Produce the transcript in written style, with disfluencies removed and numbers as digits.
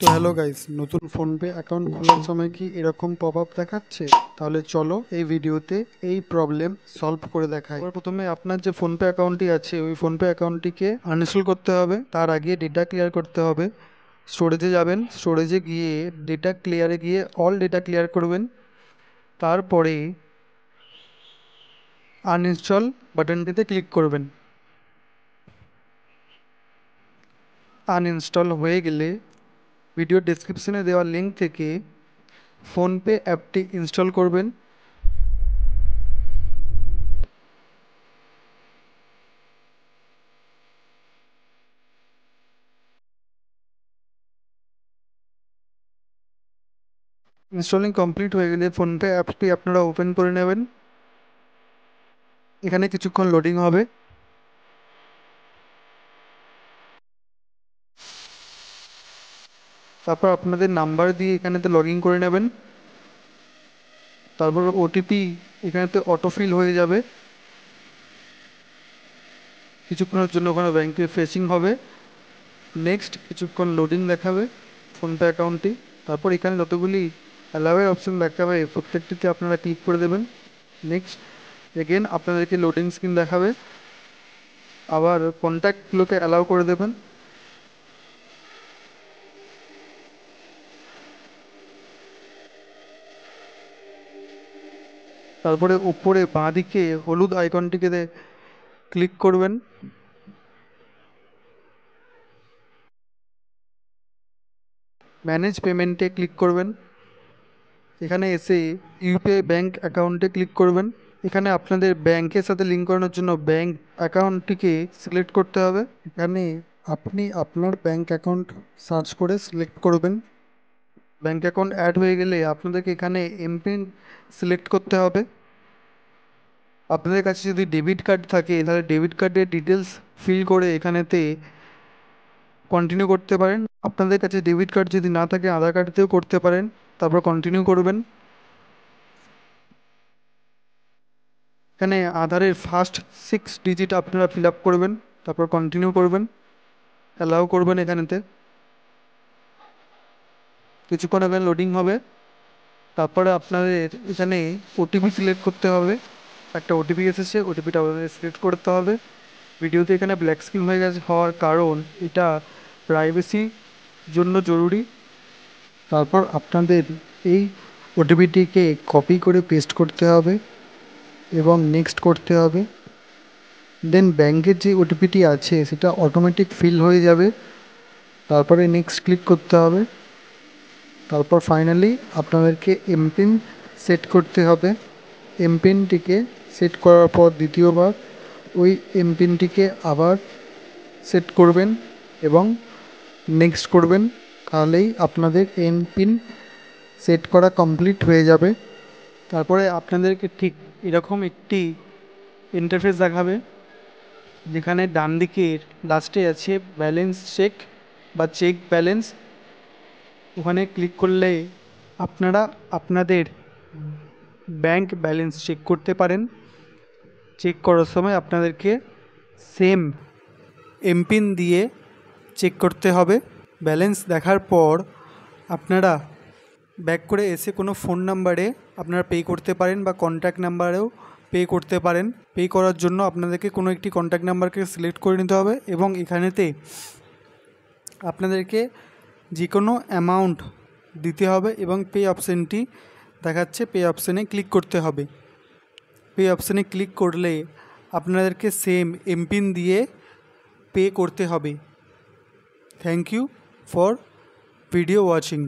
তো hello guys, নতুন PhonePe account খোলার সময় কি এরকম পপ আপ দেখাচ্ছে? তাহলে চলো এই ভিডিওতে এই প্রবলেম সলভ করে দেখাই। এবার প্রথমে আপনার যে ফোনপে অ্যাকাউন্টটি আছে ওই ফোনপে অ্যাকাউন্টটিকে আনইনস্টল করতে হবে। তার আগে ডেটা ক্লিয়ার করতে হবে। স্টোরেজে যাবেন, স্টোরেজে গিয়ে ডেটা ক্লিয়ারে গিয়ে অল ডেটা ক্লিয়ার করবেন। তারপরে আনইনস্টল বাটনটিতে ক্লিক করবেন। আনইনস্টল হয়ে গেলে ভিডিও ডেসক্রিপশনে দেওয়া লিঙ্ক থেকে ফোনপে অ্যাপটি ইনস্টল করবেন। ইনস্টলিং কমপ্লিট হয়ে গেলে ফোনপে অ্যাপটি আপনারা ওপেন করে নেবেন। এখানে কিছুক্ষণ লোডিং হবে। তারপর আপনাদের নাম্বার দিয়ে এখানেতে লগ ইন করে নেবেন। তারপর ওটিপি এখানেতে অটোফিল হয়ে যাবে। কিছুক্ষণের জন্য ওখানে ব্যাংকে ফেসিং হবে। নেক্সট কিছুক্ষণ লোডিং দেখাবে ফোনপে অ্যাকাউন্টটি। তারপর এখানে যতগুলি অ্যালাউয়ের অপশন দেখাবে প্রত্যেকটিতে আপনারা ক্লিক করে দেবেন। নেক্সট এগেন আপনাদেরকে লোডিং স্ক্রিন দেখাবে। আবার কন্ট্যাক্টগুলোকে অ্যালাউ করে দেবেন। তারপরে উপরে বাঁদিকে হলুদ আইকনটিকে ক্লিক করবেন। ম্যানেজ পেমেন্টে ক্লিক করবেন। এখানে এসে ইউপিআই ব্যাঙ্ক অ্যাকাউন্টে ক্লিক করবেন। এখানে আপনাদের ব্যাংকের সাথে লিঙ্ক করানোর জন্য ব্যাঙ্ক অ্যাকাউন্টটিকে সিলেক্ট করতে হবে। এখানে আপনি আপনার ব্যাঙ্ক অ্যাকাউন্ট সার্চ করে সিলেক্ট করবেন। ব্যাঙ্ক অ্যাকাউন্ট অ্যাড হয়ে গেলে আপনাদেরকে এখানে এমপিন সিলেক্ট করতে হবে। আপনাদের কাছে যদি ডেবিট কার্ড থাকে তাহলে ডেবিট কার্ডের ডিটেলস ফিল করে এখানেতে কন্টিনিউ করতে পারেন। আপনাদের কাছে ডেবিট কার্ড যদি না থাকে আধার কার্ড দিয়েও করতে পারেন। তারপর কন্টিনিউ করবেন। এখানে আধারের ফার্স্ট 6 ডিজিট আপনারা ফিল আপ করবেন। তারপর কন্টিনিউ করবেন, অ্যালাউ করবেন। এখানেতে কিছুক্ষণ এখানে লোডিং হবে। তারপরে আপনাদের এখানে ওটিপি সিলেক্ট করতে হবে। একটা ওটিপি এসেছে, ওটিপিটা আপনাদের সিলেক্ট করতে হবে। ভিডিওতে এখানে ব্ল্যাক স্ক্রিন হয়ে গেছে হওয়ার কারণ এটা প্রাইভেসির জন্য জরুরি। তারপর আপনাদের এই ওটিপিটিকে কপি করে পেস্ট করতে হবে এবং নেক্সট করতে হবে। দেন ব্যাঙ্কের যে ওটিপিটি আছে সেটা অটোমেটিক ফিল হয়ে যাবে। তারপরে নেক্সট ক্লিক করতে হবে। তারপর ফাইনালি আপনাদেরকে এমপিন সেট করতে হবে। এমপিনটিকে সেট করার পর দ্বিতীয়বার ওই এমপিনটিকে আবার সেট করবেন এবং নেক্সট করবেন। তাহলেই আপনাদের এমপিন সেট করা কমপ্লিট হয়ে যাবে। তারপরে আপনাদেরকে ঠিক এরকম একটি ইন্টারফেস দেখাবে, যেখানে ডান দিকের লাস্টে আছে ব্যালেন্স চেক বা চেক ব্যালেন্স। ওখানে ক্লিক করলে আপনারা আপনাদের ব্যাংক ব্যালেন্স চেক করতে পারেন। চেক করার সময় আপনাদেরকে সেম এমপিন দিয়ে চেক করতে হবে। ব্যালেন্স দেখার পর আপনারা ব্যাক করে এসে কোনো ফোন নাম্বারে আপনারা পে করতে পারেন বা কন্ট্যাক্ট নাম্বারেও পে করতে পারেন। পে করার জন্য আপনাদেরকে কোনো একটি কন্ট্যাক্ট নাম্বারকে সিলেক্ট করে নিতে হবে এবং এখানেতে আপনাদেরকে যে কোনো অ্যামাউন্ট দিতে হবে এবং পে অপশানটি দেখাচ্ছে, পে অপশানে ক্লিক করতে হবে। পে অপশানে ক্লিক করলে আপনাদেরকে সেম এমপিন দিয়ে পে করতে হবে। Thank you for video watching.